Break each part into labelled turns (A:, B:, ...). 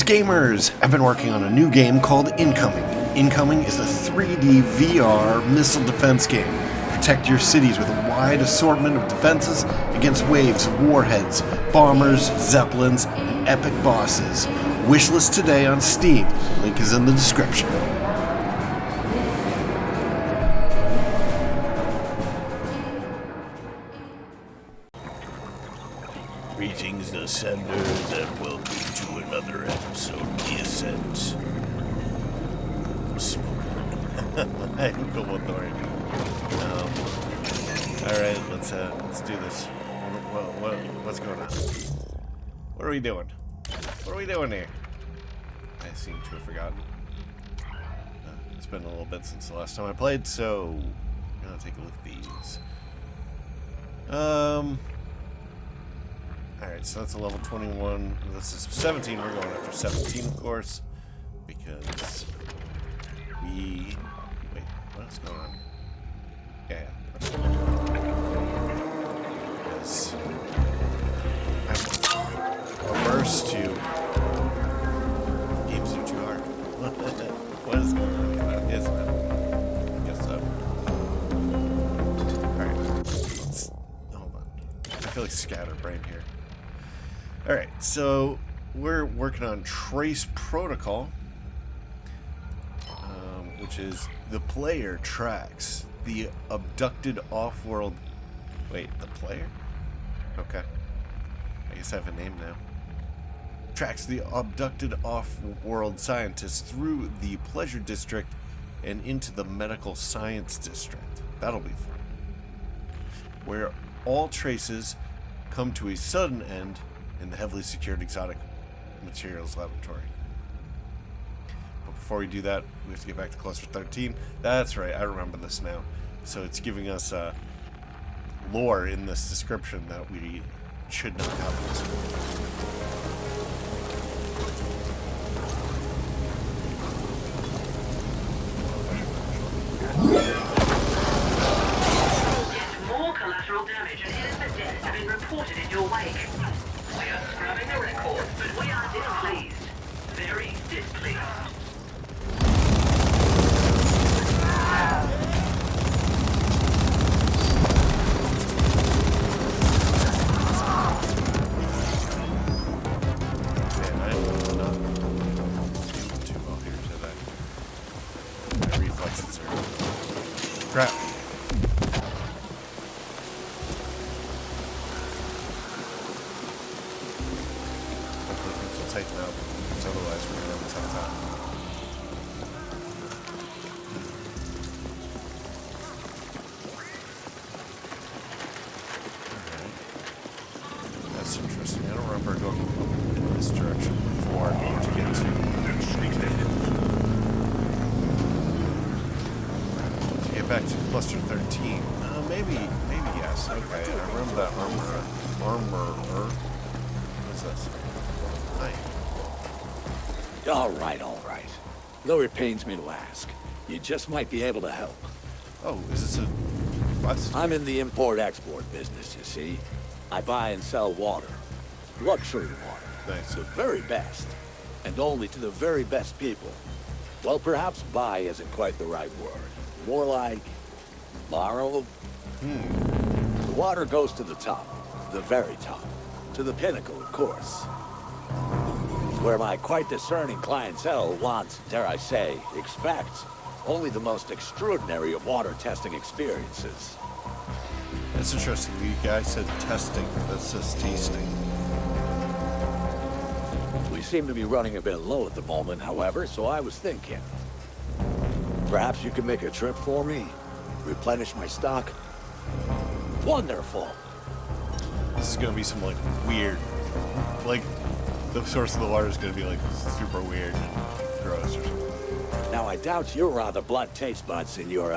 A: Gamers! I've been working on a new game called Incoming. Incoming is a 3D VR missile defense game. Protect your cities with a wide assortment of defenses against waves of warheads, bombers, zeppelins, and epic bosses. Wishlist today on Steam. Link is in the description.
B: Greetings, Ascenders, and welcome to another episode of the Ascent. I'm Cobalt Thorium. Alright, let's do this. What's going on? What are we doing? What are we doing here? I seem to have forgotten. It's been a little bit since the last time I played, so I'm gonna take a look at these. Alright, so that's a level 21. This is 17. We're going after 17, of course. Because we... Wait, what's going on? Yeah. Because I'm averse to games that are too hard. What is going on with that? Isn't it? I guess so. Alright. Let's... Hold on. I feel like scatterbrained here. Alright, so we're working on Trace Protocol, which is the player tracks the abducted off-world... Wait, the player? Okay. I guess I have a name now. Tracks the abducted off-world scientists through the Pleasure District and into the Medical Science District. That'll be fun. Where all traces come to a sudden end in the heavily secured exotic materials laboratory. But before we do that, we have to get back to Cluster 13. That's right, I remember this now. So it's giving us lore in this description that we should not have in this one.
C: More collateral damage and innocent deaths have been reported in your wake. We are scrubbing the record, but we are displeased. Very displeased.
B: Man, I'm not doing too well here today. My reflexes are crap. Tighten up, because otherwise we're going to have a tough time. Alright. That's interesting. I don't remember going in this direction before to get to get back to Cluster 13. Maybe yes. Okay, I remember that armor. What's this?
D: All right. Though it pains me to ask, you just might be able to help.
B: Oh, is this a quest?
D: I'm in the import-export business, you see. I buy and sell water. Luxury water.
B: Nice.
D: The very best. And only to the very best people. Well, perhaps buy isn't quite the right word. More like... borrow? The water goes to the top. The very top. To the pinnacle, of course. Where my quite discerning clientele wants, dare I say, expects only the most extraordinary of water testing experiences.
B: That's interesting. The guy said testing. That says tasting.
D: We seem to be running a bit low at the moment, however, so I was thinking. Perhaps you could make a trip for me? Replenish my stock? Wonderful.
B: This is going to be some, like, weird... Like, the source of the water is going to be, like, super weird and gross or something.
D: Now, I doubt your rather blunt taste buds and your,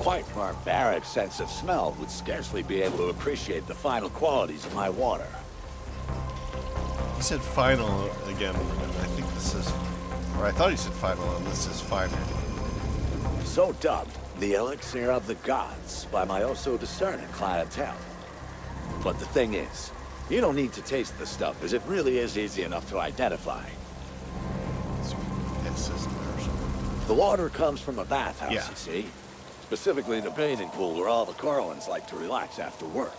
D: quite barbaric sense of smell would scarcely be able to appreciate the final qualities of my water.
B: He said final again, and I think this is... Or I thought he said final, and this is finer.
D: So dubbed the elixir of the gods by my oh-so-discerning clientele. But the thing is, You don't need to taste the stuff, as it really is easy enough to identify.
B: It's this version.
D: The water comes from a bathhouse,
B: Yeah.
D: you see. Specifically the bathing pool where all the Carlins like to relax after work.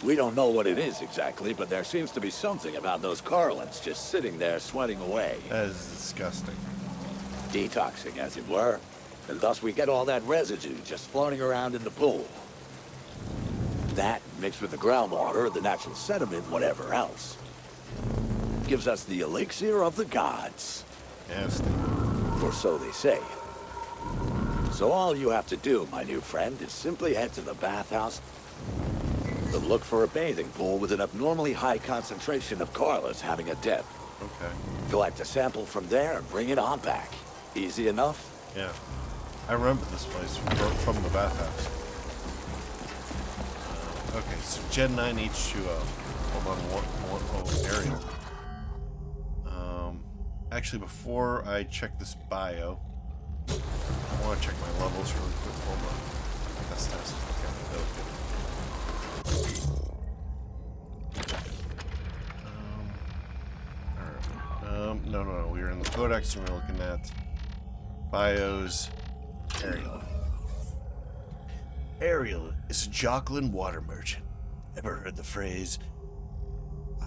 D: We don't know what it is exactly, but there seems to be something about those Carlins just sitting there sweating away.
B: That is disgusting.
D: Detoxing, as it were. And thus we get all that residue just floating around in the pool. That, mixed with the groundwater, the natural sediment, whatever else, gives us the elixir of the gods.
B: Nasty.
D: Or so they say. So all you have to do, my new friend, is simply head to the bathhouse to look for a bathing pool with an abnormally high concentration of Carlas having a dip.
B: Okay.
D: Collect a sample from there and bring it on back. Easy enough?
B: Yeah. I remember this place from the bathhouse. Okay, so Gen9 H2O. Hold on, Ariel. Actually, before I check this bio, I want to check my levels really quick. Hold on. Test. Okay, that was good. Alright. No. We were in the codex and we were looking at bios. Ariel. Ariel is a Jocelyn water merchant. Ever heard the phrase,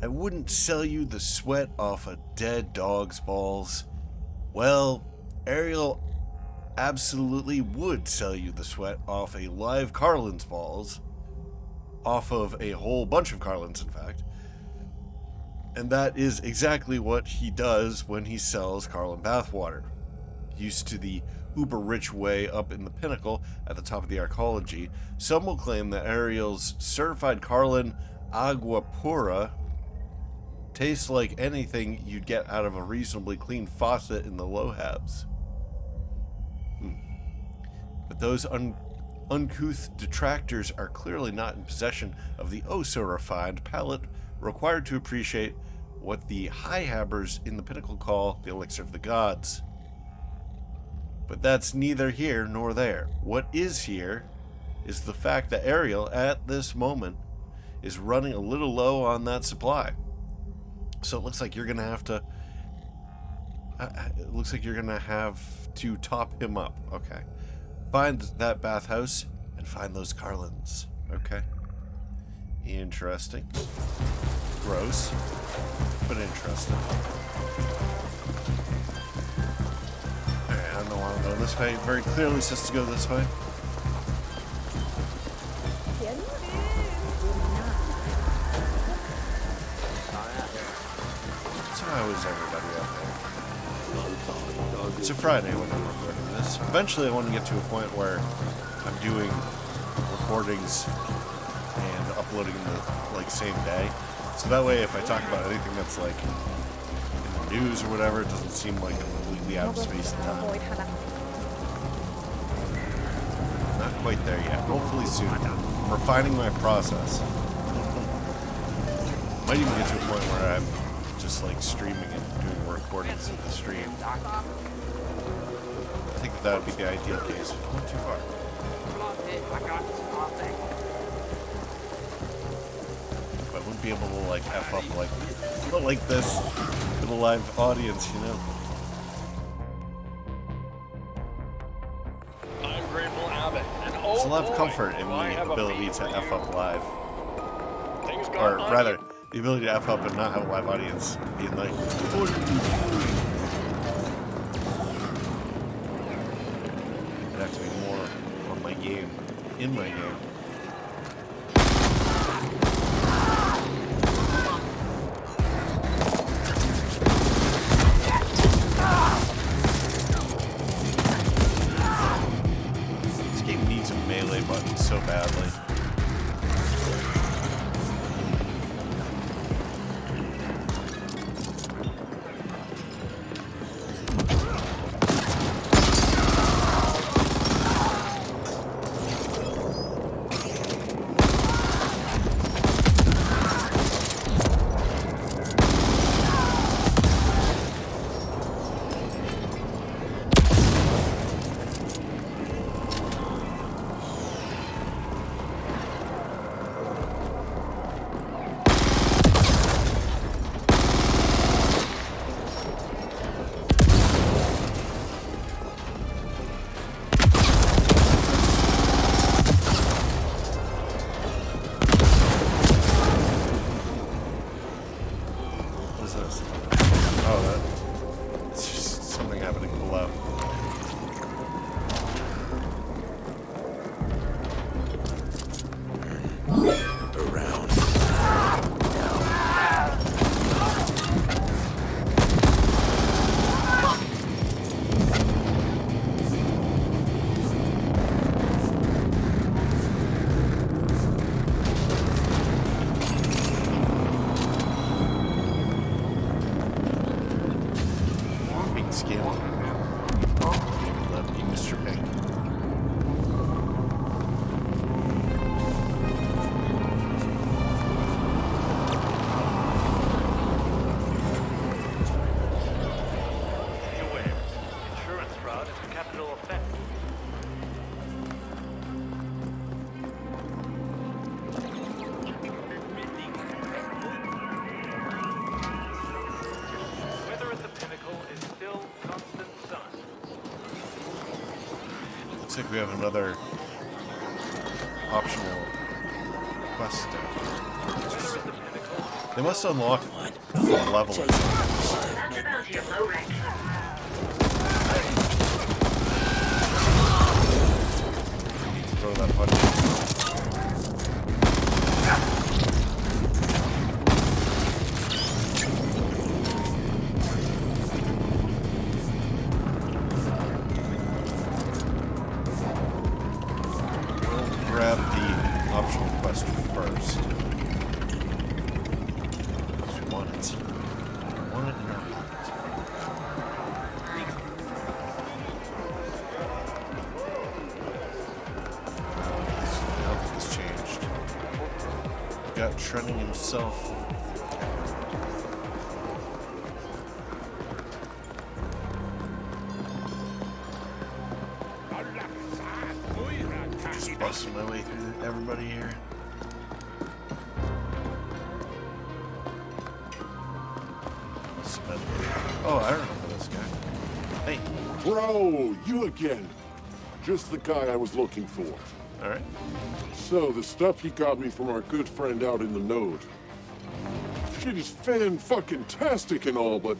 B: I wouldn't sell you the sweat off a dead dog's balls? Well, Ariel absolutely would sell you the sweat off a live Carlin's balls. Off of a whole bunch of Carlins, in fact. And that is exactly what he does when he sells Carlin bathwater. Used to the uber-rich way up in the pinnacle at the top of the arcology, some will claim that Ariel's certified Carlin agua pura tastes like anything you'd get out of a reasonably clean faucet in the Lohabs. But those uncouth detractors are clearly not in possession of the oh-so-refined palate required to appreciate what the high-habbers in the pinnacle call the elixir of the gods. But that's neither here nor there. What is here is the fact that Ariel, at this moment, is running a little low on that supply. So it looks like you're gonna have to. It looks like you're gonna have to top him up. Okay, find that bathhouse and find those Carlins. Okay. Interesting. Gross, but interesting. Alright, I don't know why I'm going this way. It very clearly says to go this way. So how is everybody out there? It's a Friday when I'm recording this. Eventually I want to get to a point where I'm doing recordings and uploading them the same day. So that way if I talk about anything that's like in the news or whatever, it doesn't seem like completely out of space and time. Not quite there yet. Hopefully soon. I'm refining my process. Might even get to a point where I'm just like streaming and doing recordings of the stream. I think that would be the ideal case. Not too far. But I wouldn't be able to like F up like this for the live audience, you know?
E: I'm Grateful Abbott, and
B: There's a lot of comfort in the ability to F up live. Or rather, the ability to F up and not have a live audience being like, what are you doing? I'd have to be more on my game, in my game. This game needs a melee button so badly.
E: medicinal effect. Weather at the pinnacle is still constant sun.
B: Looks like we have another optional quest down here.
E: Weather at the pinnacle.
B: They must unlock full level.
C: That's about your low rank.
B: Throw that punch. We'll grab the optional quest first. Because we want it. We want it in our pocket. Nothing has changed. We got Trending himself. Just busting my way through everybody here. Oh, I remember this guy. Hey,
F: Bro, you again. Just the guy I was looking for.
B: alright.
F: So, the stuff you got me from our good friend out in the node. Shit is fan-fucking-tastic and all, but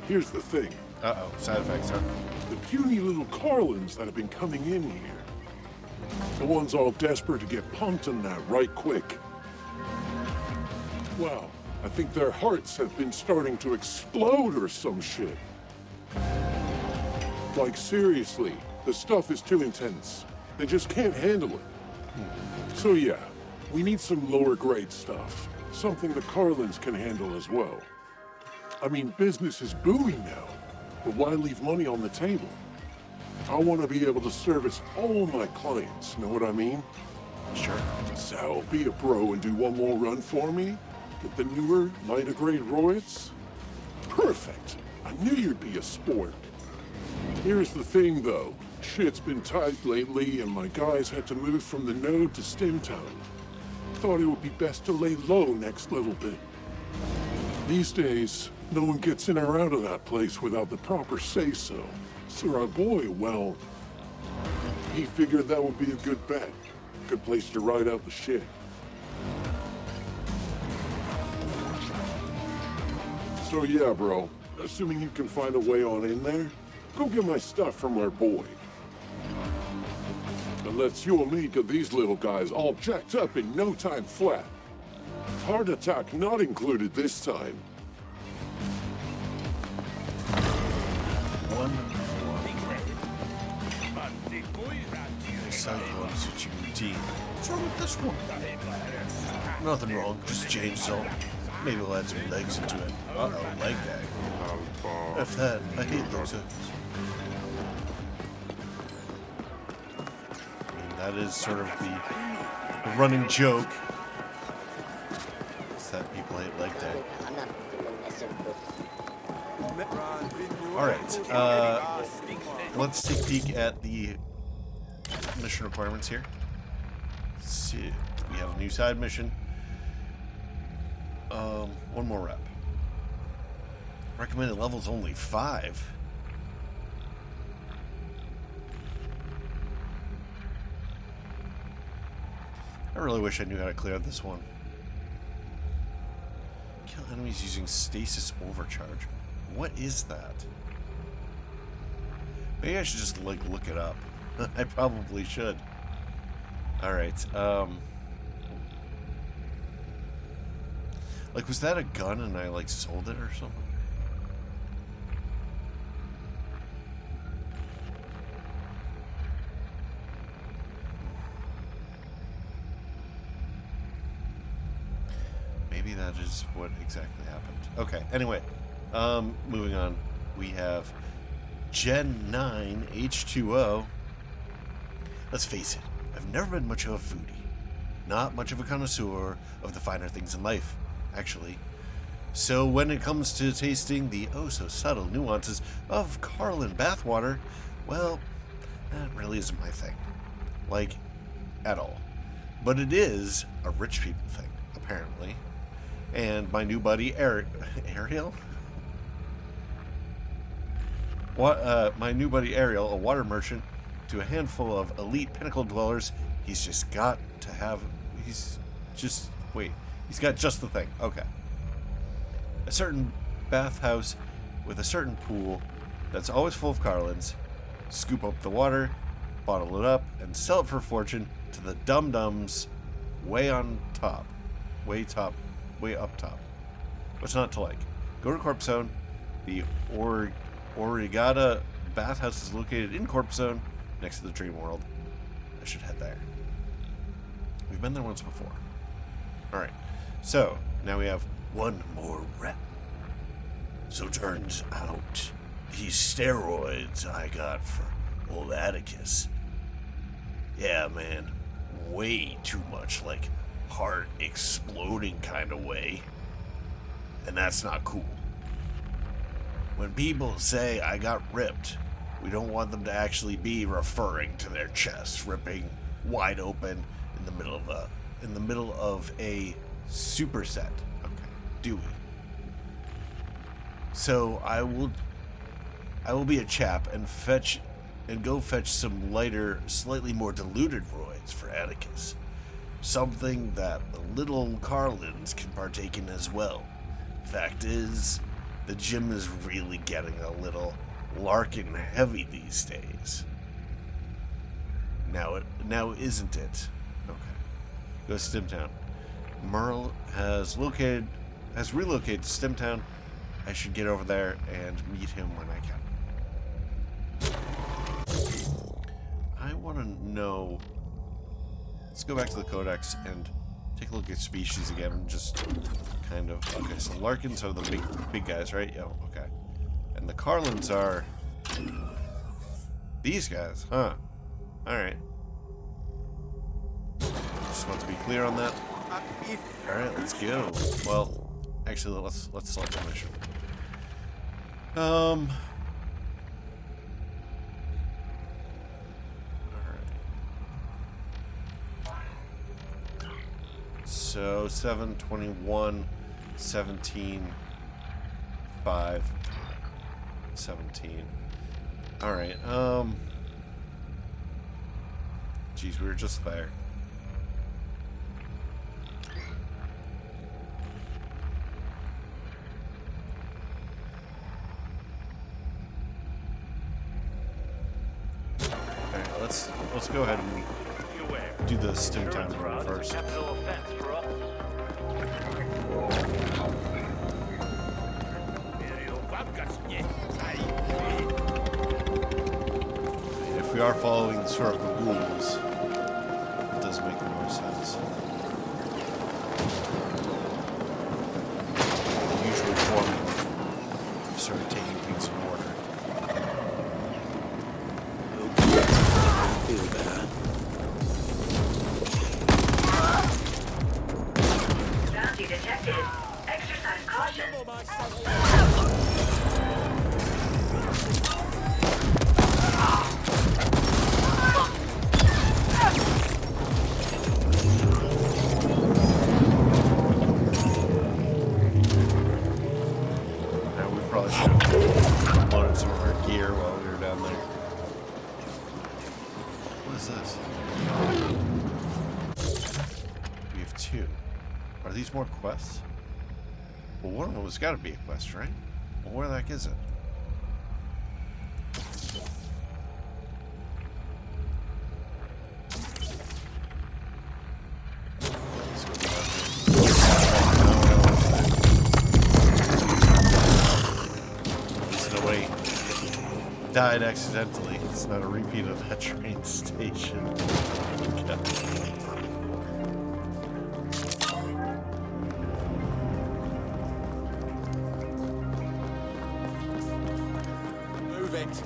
F: here's the thing.
B: Uh-oh, side effects, huh?
F: The puny little Carlins that have been coming in here. The ones all desperate to get pumped on that right quick. Well, I think their hearts have been starting to explode or some shit. Like, seriously, the stuff is too intense. They just can't handle it. So yeah, we need some lower grade stuff. Something the Carlins can handle as well. I mean, business is booming now, but why leave money on the table? I want to be able to service all my clients, know what I mean?
B: Sure.
F: So, be a bro and do one more run for me? With the newer, lighter grade roids? Perfect. I knew you'd be a sport. Here's the thing, though. Shit's been tight lately, and my guys had to move from the node to Stimtown. Thought it would be best to lay low next little bit. These days, no one gets in or out of that place without the proper say-so. So our boy, well, he figured that would be a good bet. Good place to ride out the shit. So yeah, bro, assuming you can find a way on in there, go get my stuff from our boy. And let's you and me get these little guys all jacked up in no time flat. Heart attack not included this time.
B: Cyclone switching routine. What's wrong with this one? Nothing wrong, just a change zone. Maybe we'll add some legs into it. Uh-oh, leg bag. F that, I hate those hooks. I mean, that is sort of the running joke. Is that people hate leg day. Alright, let's take a peek at the mission requirements here. Let's see, we have a new side mission. One more rep. Recommended level's only 5. I really wish I knew how to clear this one. Kill enemies using stasis overcharge. What is that? Maybe I should just like look it up. I probably should. Alright, like, was that a gun and I, like, sold it or something? Maybe that is what exactly happened. Okay, anyway, moving on. We have Gen9 H2O. Let's face it, I've never been much of a foodie. Not much of a connoisseur of the finer things in life, actually. So when it comes to tasting the oh-so-subtle nuances of Carlin bathwater, well, really isn't my thing. Like, at all. But it is a rich people thing, apparently. And my new buddy, Ariel? My new buddy Ariel, a water merchant to a handful of elite pinnacle dwellers, he's got just the thing. Okay. A certain bathhouse with a certain pool that's always full of Carlins. Scoop up the water, bottle it up, and sell it for a fortune to the dum-dums way up top. What's not to like? Go to Corp Zone. The Origata bathhouse is located in Corp Zone, next to the Dream World. I should head there. We've been there once before. Alright, so now we have one more rep. So turns out, these steroids I got for old Atticus, yeah man, way too much, like heart exploding kind of way. And that's not cool. When people say I got ripped, we don't want them to actually be referring to their chests ripping wide open in the middle of a superset. Okay, do we? So I will be a chap and go fetch some lighter, slightly more diluted roids for Atticus. Something that the little Carlins can partake in as well. Fact is, the gym is really getting a little Larkin heavy these days. Now isn't it? Okay. Go to Stimtown. Merle has relocated to Stimtown. I should get over there and meet him when I can. I want to know. Let's go back to the Codex and take a look at species again and just kind of. Okay, so Larkins are the big guys, right? Yeah, okay. And the Carlins are these guys, huh? Alright. Just want to be clear on that. Alright, let's go. Well, actually, let's select a mission. Alright. So 7, 21, 17, 5, 17. Alright, geez, we were just there. Alright, let's go ahead and do the Stimtown run first. If we are following sort of the rules, it does make the most sense. The usual formula of sort of taking things in order.
D: Feel bad.
C: Bounty detected. Exercise caution.
B: Now we probably should have loaded some of our gear while we were down there. What is this? We have 2. Are these more quests? Well, one of them has got to be a quest, right? Well, where the heck is it? Let's go down here. No, wait. Died accidentally. It's not a repeat of that train station.
D: Move it.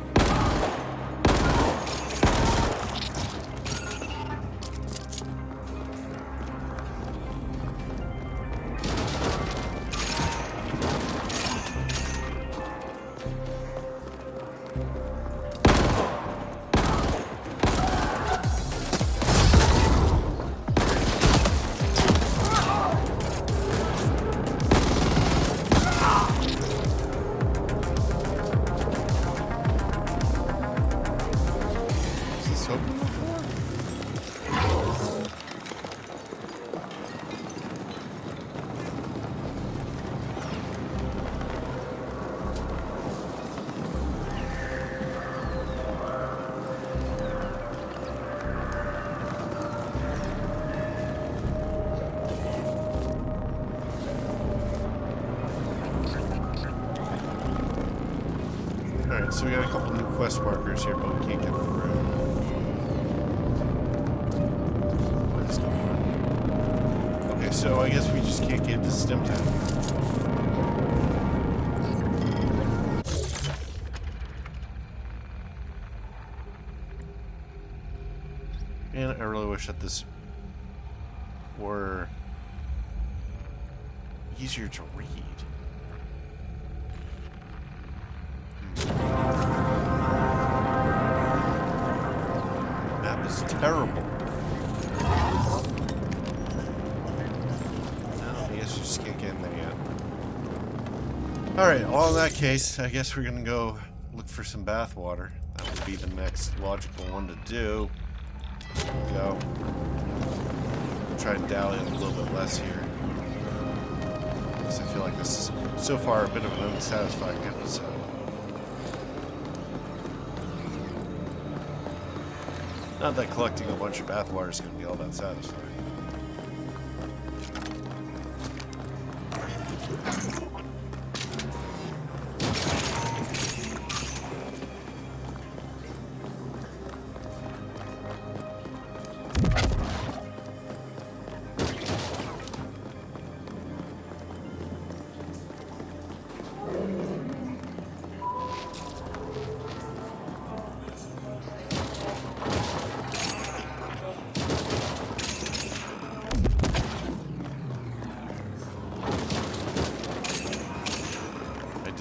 B: hoping for? Alright, so we got a couple new quest markers here, but we can't get through. What is going on? Okay, so I guess we just can't get into Stimtown. And I really wish that this were easier to read. Map is terrible. No, I guess you just can't get in there yet. Alright, well in that case, I guess we're gonna go look for some bath water. That would be the next logical one to do. There we go. Try and dally a little bit less here. Because I feel like this is so far a bit of an unsatisfying episode. Not that collecting a bunch of bathwater is going to be all that satisfying.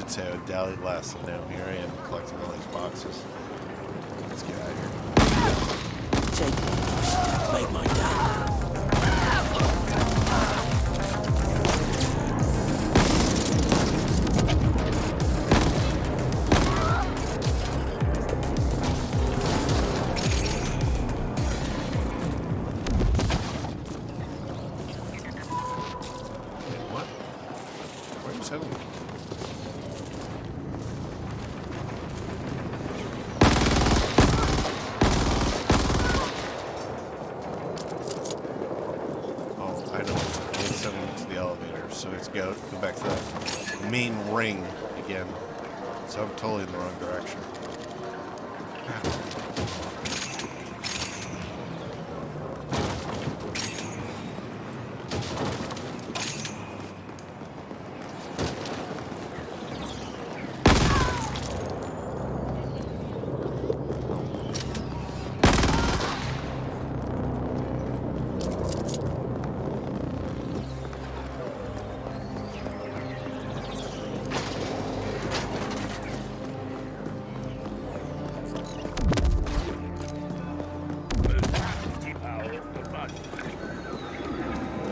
B: Say I would dally less, and now here I am collecting all these boxes. Let's get out of here.
G: Take make my die.
B: Wait, what? Where are you sending me? So let's go back to that main ring again. So I'm totally in the wrong direction.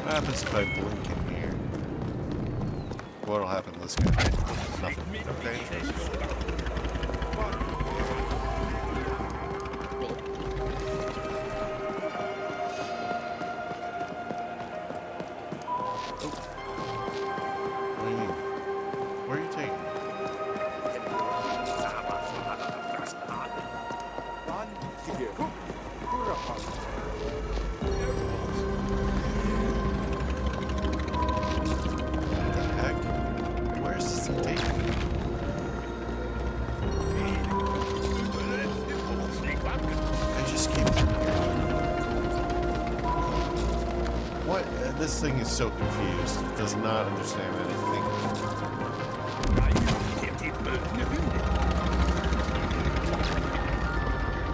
B: What happens if I blink in here? What'll happen to this guy? Nothing. Okay, interesting. What do you mean? Where are you taking me? This thing is so confused. It does not understand anything.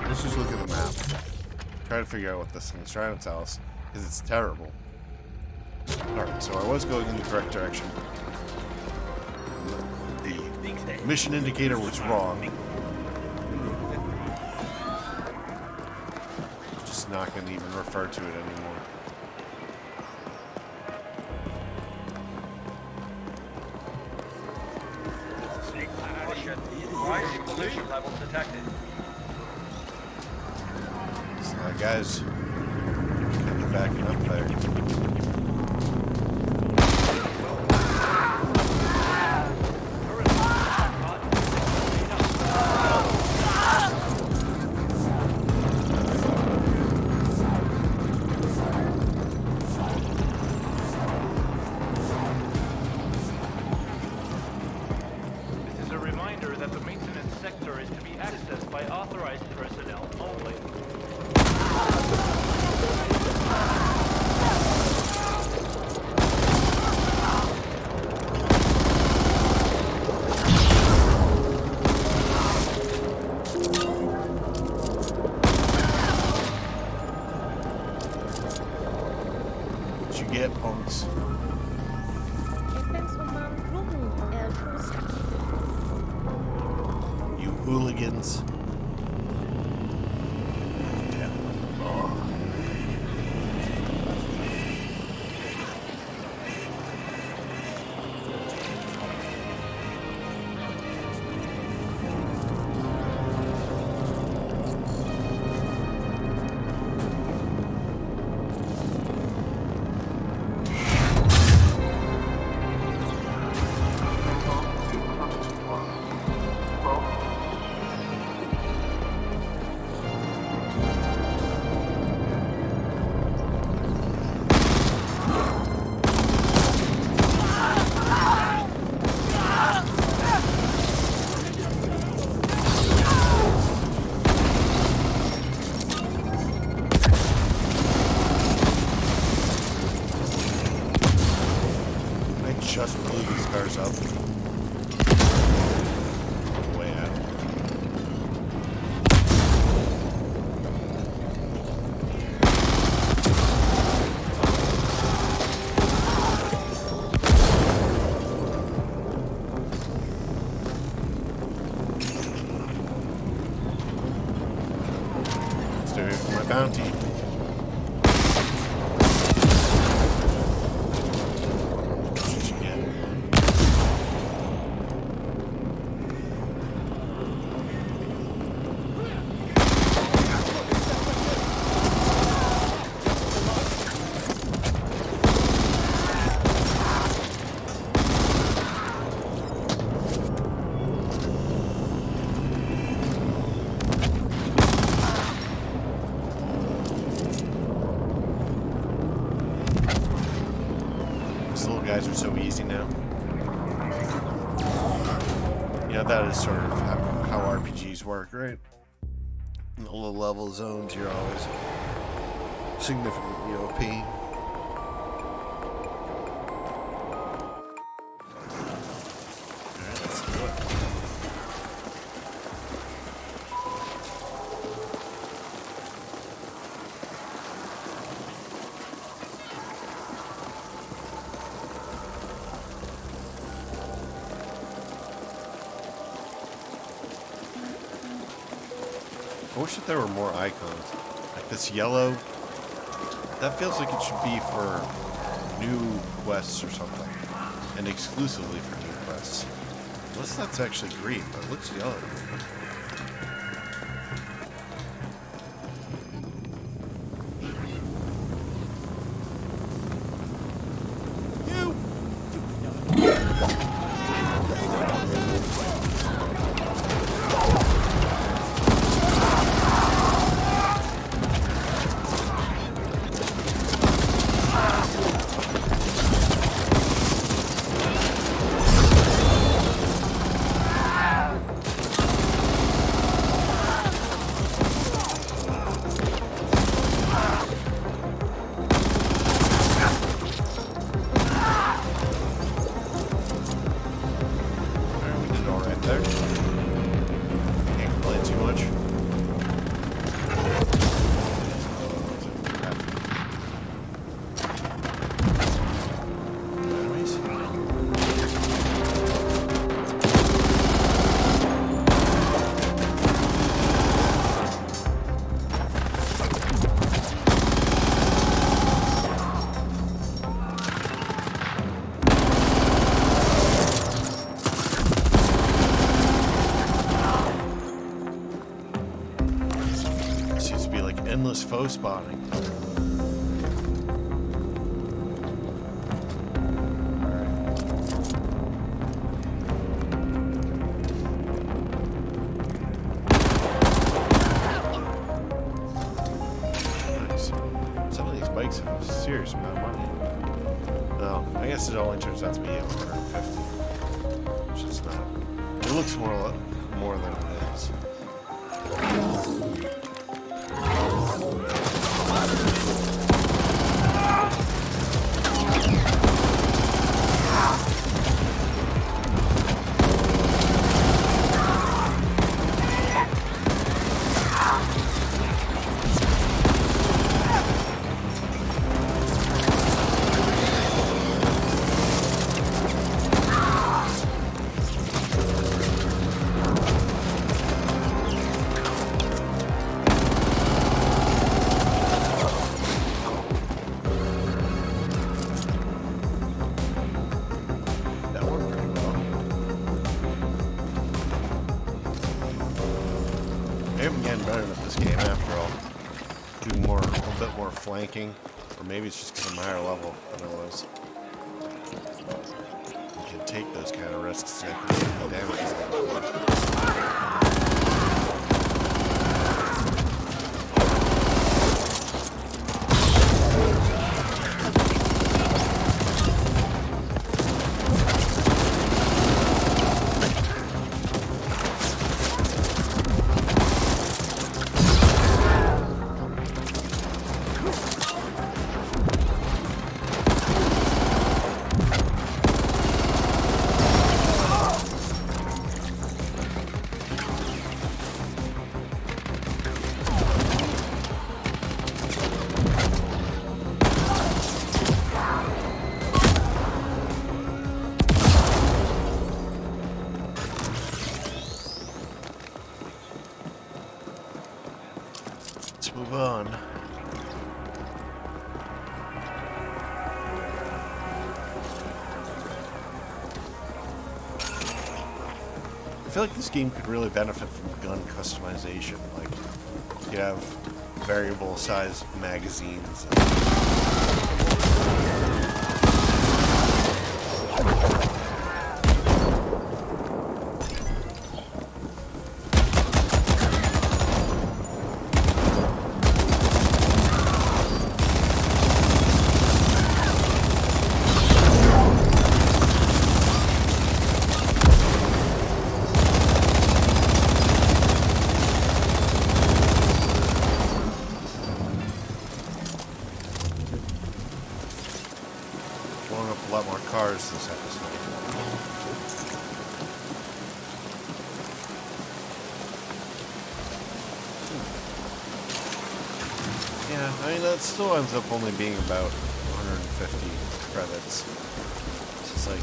B: Let's just look at the map. Try to figure out what this thing is trying to tell us, because it's terrible. Alright, so I was going in the correct direction. The mission indicator was wrong. Just not going to even refer to it anymore.
H: Rising pollution levels detected.
B: Guys, get backing up there.
E: This is a reminder that the maintenance sector is to be accessed by authorized personnel only.
B: What you get, punks? You hooligans. Just blew these cars up. Way out. Let's do it for my bounty. Guys are so easy now. You know, that is sort of how RPGs work, right? In the low level zones, you're always significantly OP. Alright, let's do it. I wish that there were more icons. Like this yellow, that feels like it should be for new quests or something. And exclusively for new quests. Unless that's actually green, but it looks yellow. endless foe spawning. Nice. Some of these bikes have a serious amount of money. Well, I guess it only turns out to be 150, which is not. It looks more than it is. I'm getting better at this game after all. Doing a bit more flanking, or maybe it's just because I'm higher level than I was. You can take those kind of risks and I can take the damage. Move on. I feel like this game could really benefit from gun customization. Like, you have variable size magazines. Blowing up a lot more cars this episode. Yeah, I mean, that still ends up only being about 150 credits. It's just like...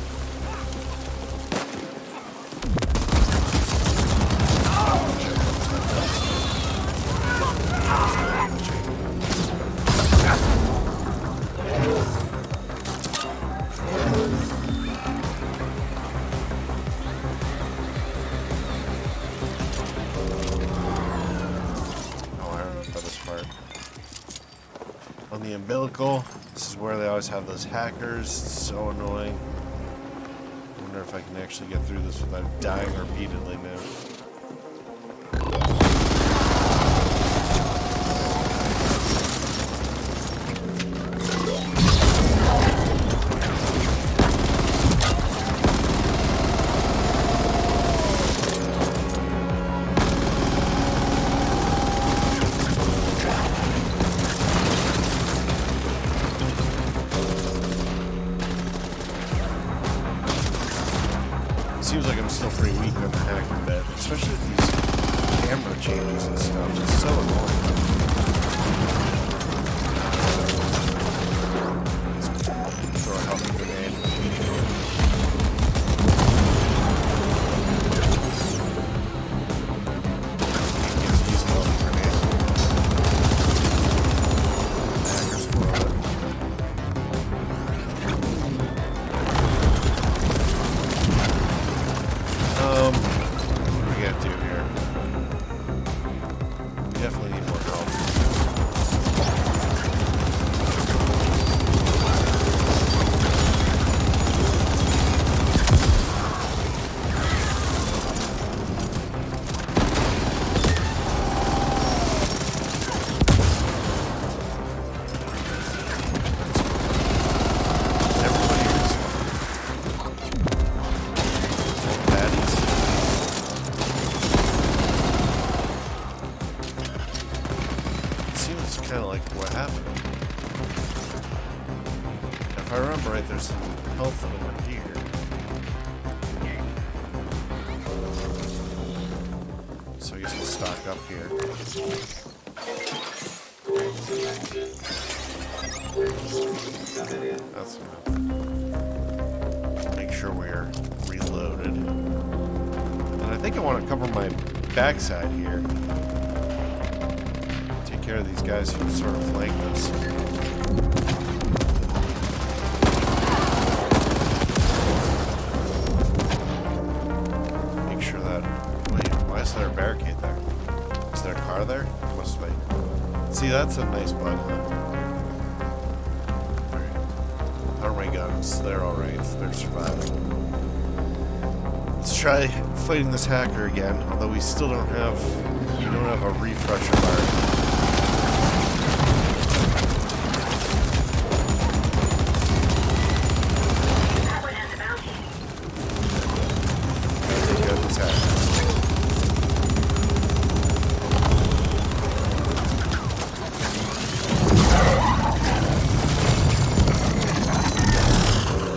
B: On the umbilical, this is where they always have those hackers. It's so annoying. I wonder if I can actually get through this without dying repeatedly now. Seems like I'm still pretty weak on the hacking bit, especially with these camera changes and stuff. It's so annoying. Let's throw a healthy grenade. Let's use a healthy grenade. Hacker spoiled it. What do we gotta do here? We definitely need to seems kind of like what happened. If I remember right, there's some health over here. So I guess we'll stock up here. That's enough. Make sure we're reloaded. And I think I want to cover my backside here. Take care of these guys who sort of flank us. Make sure that... Wait, why is there a barricade there? Is there a car there? Must be. See, that's a nice bug, huh? How are my guns? They're alright. They're surviving. Let's try fighting this hacker again, although we still don't have... We don't have a refresher bar.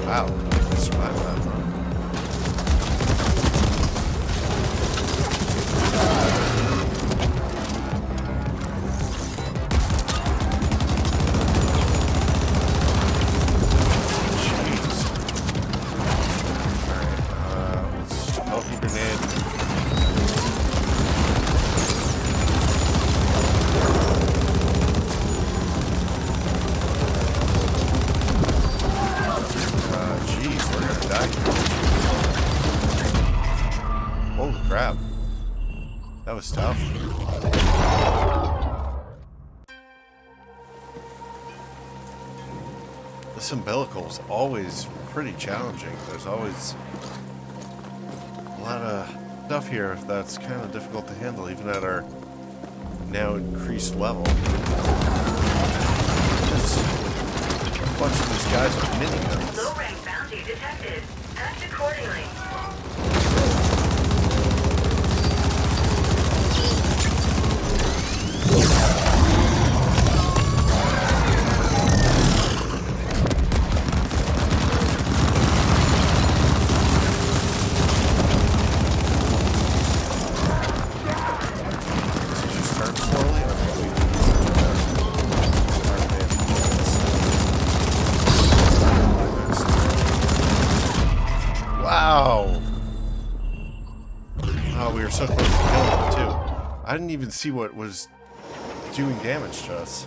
B: Wow, I survived that. Jeez. Alright, let's healthy grenade. Jeez, we're gonna die here. Holy crap. That was tough. This umbilical is always pretty challenging. There's always a lot of stuff here that's kind of difficult to handle, even at our now increased level. Just a bunch of these guys with miniguns.
C: Low rank bounty detected. Act accordingly.
B: So just start slowly. Wow! Oh, we were so close to killing him too. I didn't even see what was doing damage to us.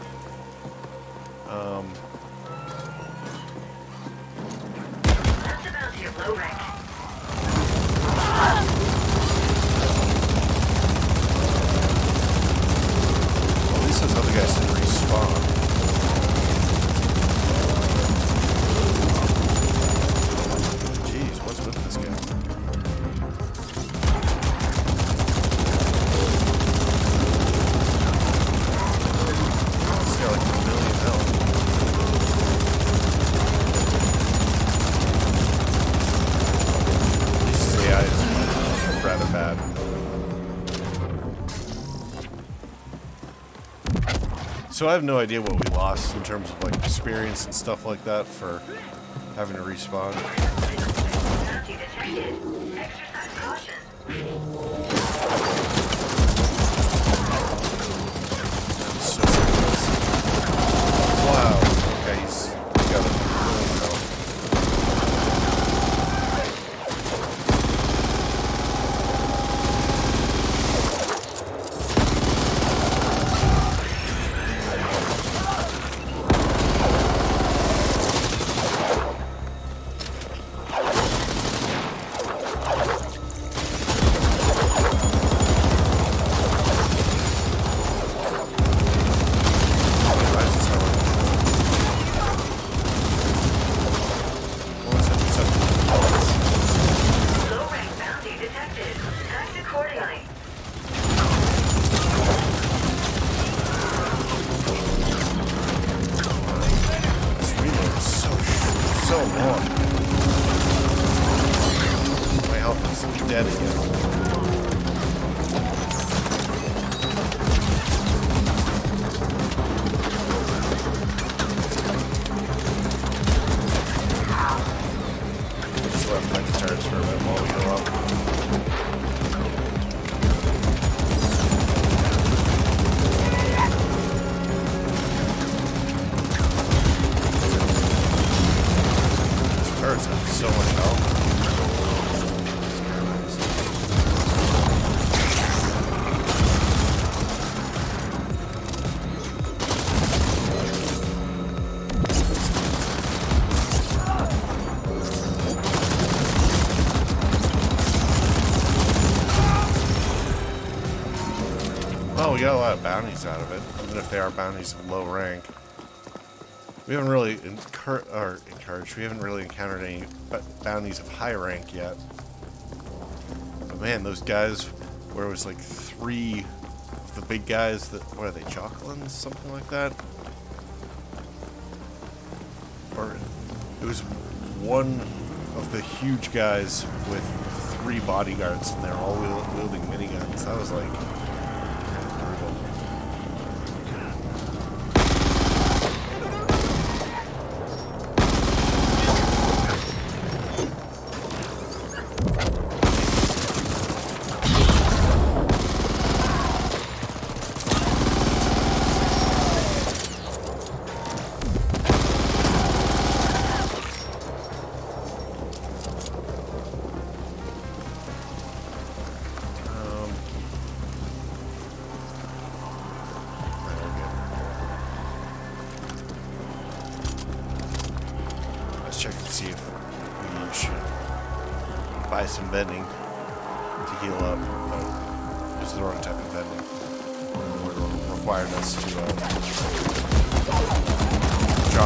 C: That's the bounty of low rank.
B: Well, at least those other guys didn't respawn. Jeez, what's with this guy? He's got like 1 million health. This AI is rather bad. So I have no idea what we lost in terms of like experience and stuff like that for having to respawn.
C: Bounty detected. Exercise caution.
B: I'm so sick of this. Wow. Okay, he's got a million health. we got a lot of bounties out of it, even if they are bounties of low rank. We haven't really we haven't really encountered any bounties of high rank yet. But man, those guys, where it was like 3 of the big guys that, what are they, Jocklins? Something like that? Or it was one of the huge guys with 3 bodyguards, and they're all wielding miniguns. That was like kind of brutal. Check and see if we should buy some vending to heal up, but it's the wrong type of vending. It would require us to drop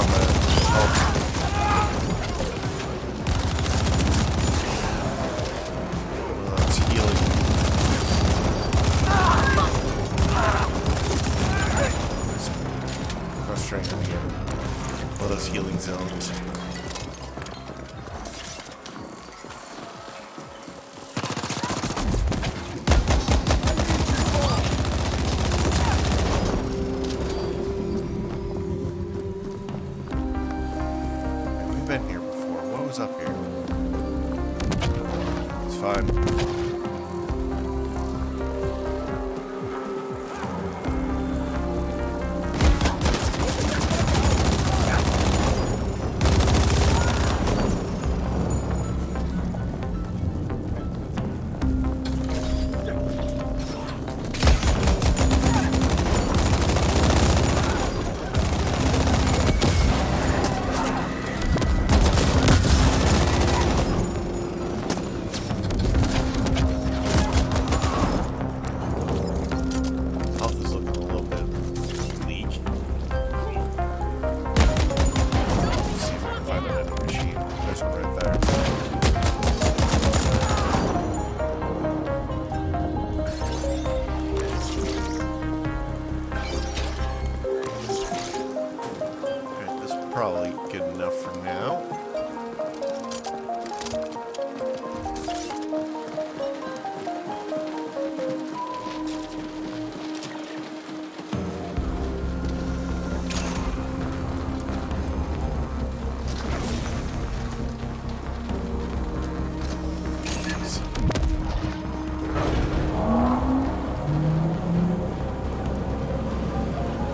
B: the health. It's healing. Frustrating to get one of those healing zones. Been here before. What was up here? It's fine. Probably good enough for now.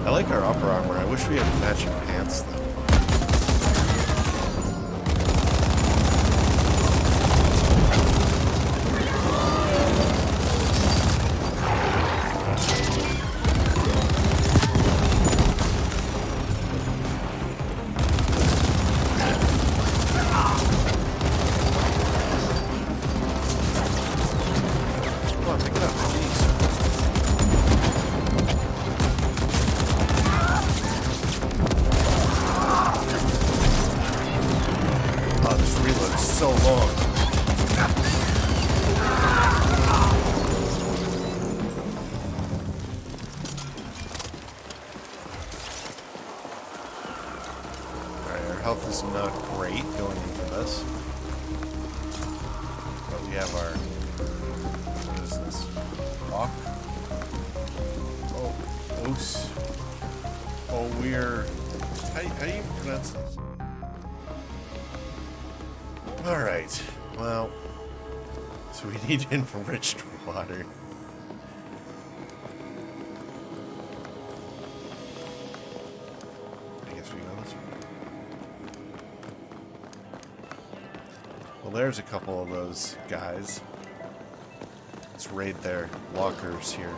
B: I like our upper armor. I wish we had matching pants though. Come on, pick it up. Jeez. Oh, this reload is so long. Alright, our health is not great going into this. But we have our... What is this? Rock? Oh, Os. Oh, we're... How do you pronounce this? Alright, well, so we need enriched water. I guess we go this way. Well, there's a couple of those guys. Let's raid their lockers here.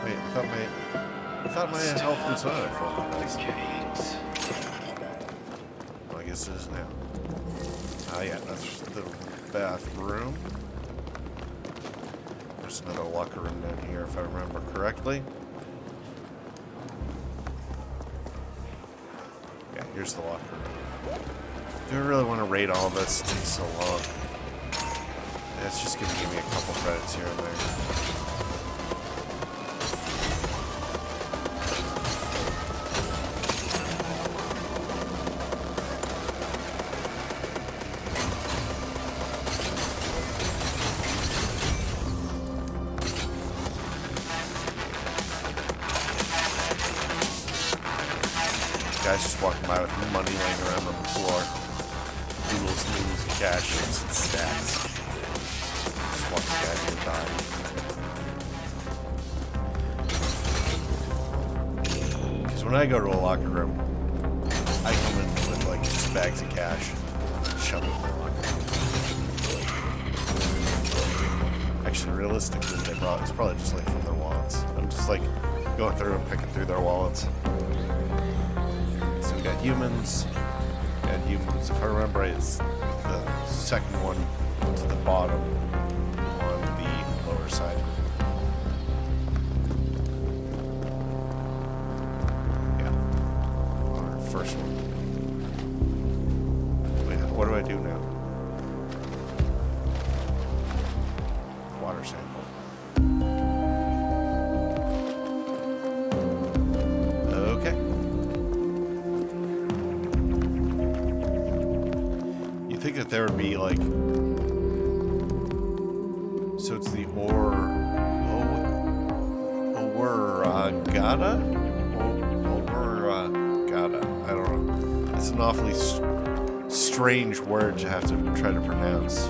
B: Wait, I thought my health was on for all the guys. Well, I guess it is now. Ah, yeah, that's the bathroom. There's another locker room down here, if I remember correctly. Yeah, here's the locker room. Do I really want to raid all of this? It takes so long. It's just going to give me a couple credits here and there. Guys just walking by with money laying around on the floor. Jewels, news, cash, and stats. Just walking by and dying. Because when I go to a locker room, I come in with like just bags of cash, shove it in my locker room. Actually, realistically, it's probably just like from their wallets. I'm just like going through and picking through their wallets. We got humans. If I remember right, it's the second one to the bottom on the lower side. Yeah. Our first one. Wait, what do I do now? Water sample. Okay. You think that there would be like, so it's the Oragata? Oragata. I don't know. It's an awfully strange word to have to try to pronounce.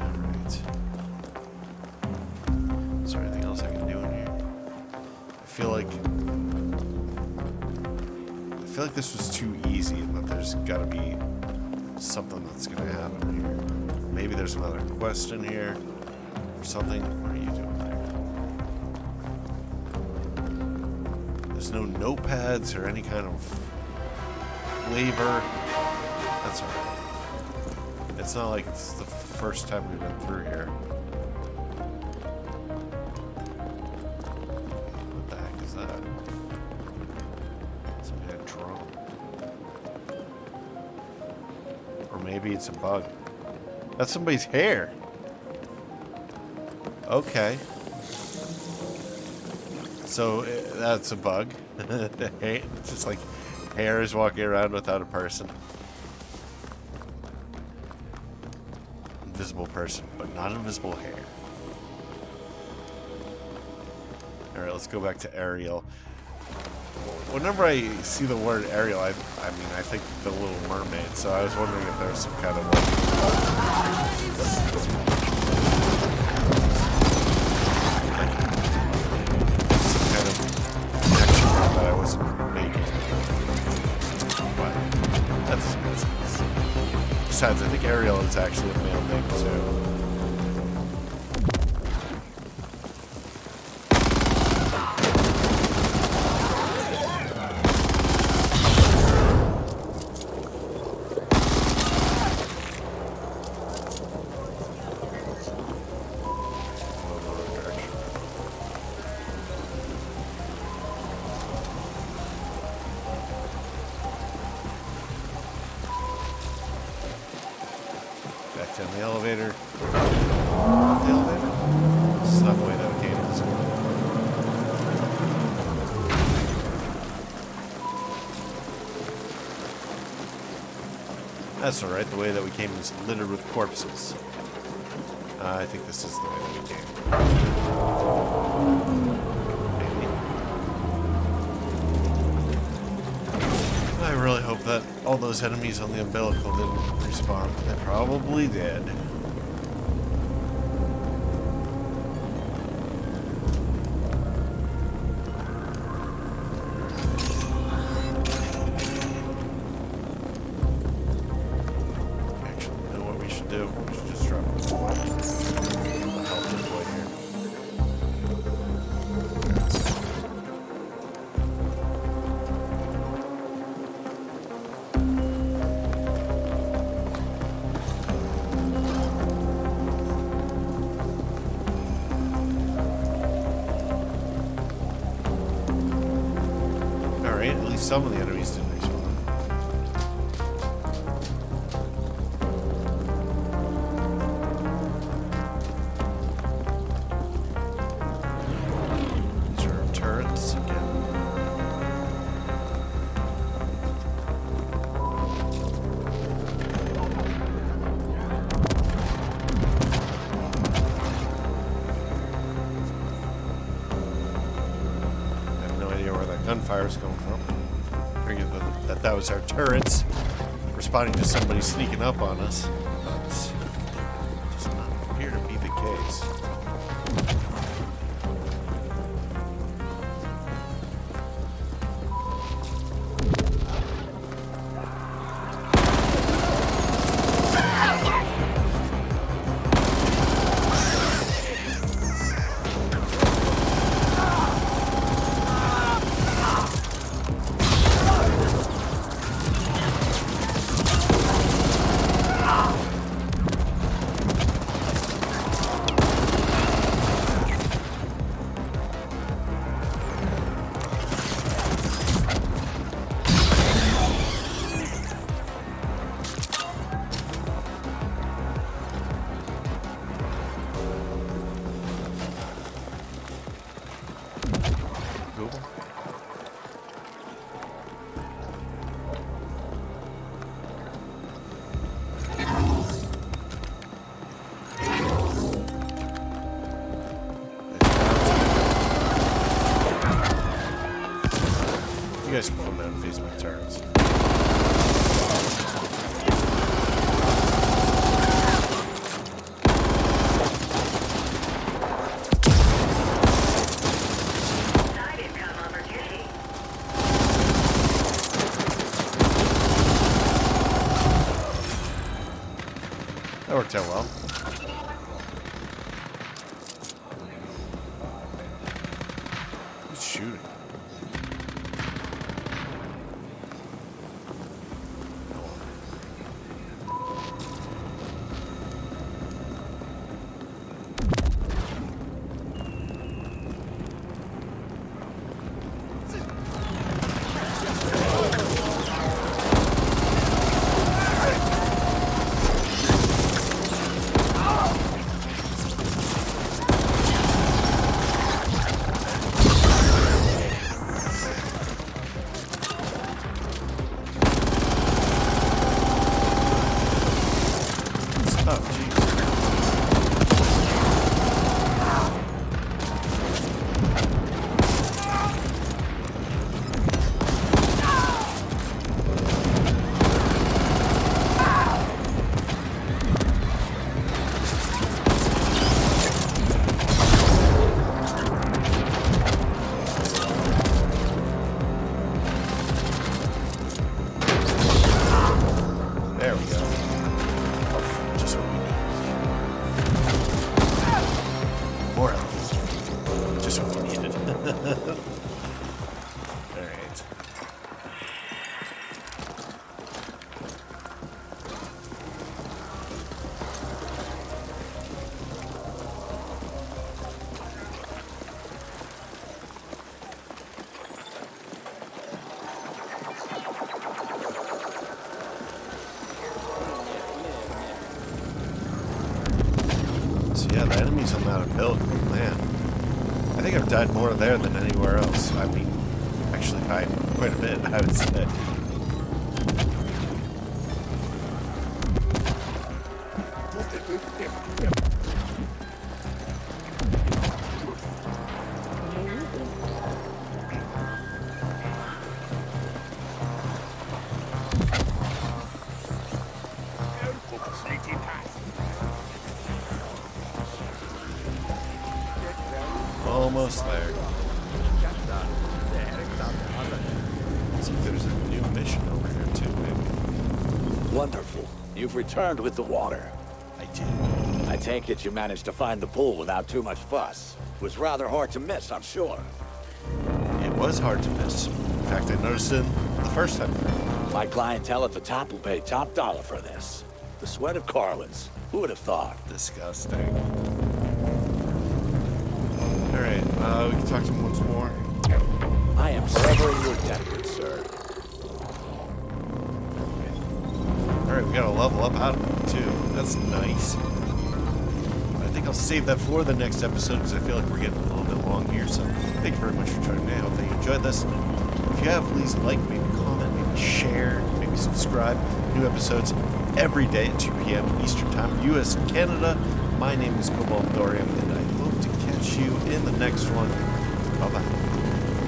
B: Alright. Is there anything else I can do in here? I feel like this was too easy and that there's gotta be something that's gonna happen here. Maybe there's another quest in here or something. What are you doing there? There's no notepads or any kind of flavor. That's alright. It's not like it's the first time we've been through here. What the heck is that? Some kind of drone. Or maybe it's a bug. That's somebody's hair. Okay. So that's a bug. It's just like hair is walking around without a person. Invisible person, but not invisible hair. Alright, let's go back to Ariel. Whenever I see the word Ariel, I mean, I think the Little Mermaid, so I was wondering if there was some kind of like, connection that I wasn't making. But that doesn't make sense. Besides, I think Ariel is actually a male name too. Back down the elevator. Up the elevator? This is not the way that we came, is it? That's alright, the way that we came is littered with corpses. I think this is the way that we came. Maybe. I really hope that all those enemies on the umbilical didn't respawn. They probably did. Actually, you know what we should do? We should just drop the health deploy here. some of the enemies didn't respawn. These are turrets again. Gunfire's coming from. Figured that was our turrets responding to somebody sneaking up on us, but it does not appear to be the case. You guys can come down and face my turrets. That worked out well. Who's shooting? Yeah, the enemies on that hill, man. I think I've died more there than anywhere else. I mean, actually by quite a bit, I would say. Almost there. Looks like there's a new mission over here too, maybe.
D: Wonderful. You've returned with the water.
B: I did.
D: I take it you managed to find the pool without too much fuss. It was rather hard to miss, I'm sure.
B: It was hard to miss. In fact, I noticed it the first time through.
D: My clientele at the top will pay top dollar for this. The sweat of Carlins. Who would have thought?
B: Disgusting. Alright, we can talk to him once more.
D: I am severing your debt, good sir.
B: We got a level up out of it, too. That's nice. I think I'll save that for the next episode because I feel like we're getting a little bit long here. So thank you very much for joining me. I hope that you enjoyed this. If you have, please like, maybe comment, maybe share, maybe subscribe. New episodes every day at 2 p.m. Eastern Time, U.S. and Canada. My name is Cobalt Thorium, and I hope to catch you in the next one. Bye-bye.